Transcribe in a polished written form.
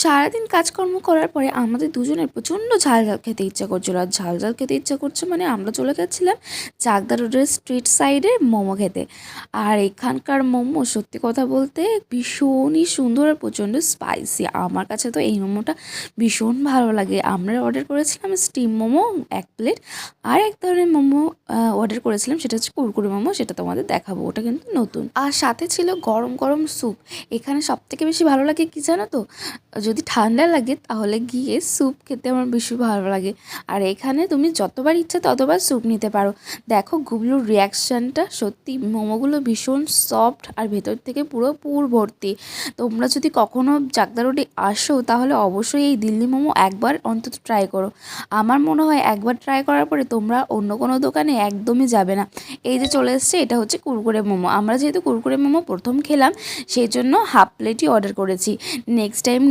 সারাদিন কাজকর্ম করার পরে আমাদের দুজনের প্রচণ্ড ঝাল ঝাল খেতে ইচ্ছা করছিলো। আর ঝাল ঝাল খেতে ইচ্ছা করছে মানে আমরা চলে গেছিলাম চাকদা রোডের স্ট্রিট সাইডে মোমো খেতে। আর এখানকার মোমো সত্যি কথা বলতে ভীষণই সুন্দর আর প্রচণ্ড স্পাইসি। আমার কাছে তো এই মোমোটা ভীষণ ভালো লাগে। আমরা অর্ডার করেছিলাম স্টিম মোমো 1 প্লেট, আর এক ধরনের মোমো অর্ডার করেছিলাম, সেটা হচ্ছে কুরকুরে মোমো, সেটা তোমাদের দেখাবো, ওটা কিন্তু নতুন। আর সাথে ছিল গরম গরম স্যুপ। এখানে সবথেকে বেশি ভালো লাগে কি জানো তো, যদি ঠান্ডা লাগে তাহলে গিয়ে স্যুপ খেতে আমার বেশি ভালো লাগে। আর এখানে তুমি যতবার ইচ্ছা ততবার স্যুপ নিতে পারো। দেখো গুবলুর রিয়াকশানটা, সত্যি মোমোগুলো ভীষণ সফট আর ভেতর থেকে পুরো পুর ভর্তি। তোমরা যদি কখনও চাকদা রোডে আসো তাহলে অবশ্যই এই দিল্লি মোমো একবার অন্তত ট্রাই করো। আমার মনে হয় একবার ট্রাই করার পরে তোমরা অন্য কোনো দোকানে একদমই যাবে না। এই যে চলে এসছে, এটা হচ্ছে কুরকুরে মোমো। আমরা যেহেতু কুরকুরে মোমো প্রথম খেলাম সেই জন্য 1/2 প্লেটই অর্ডার করেছি। Next time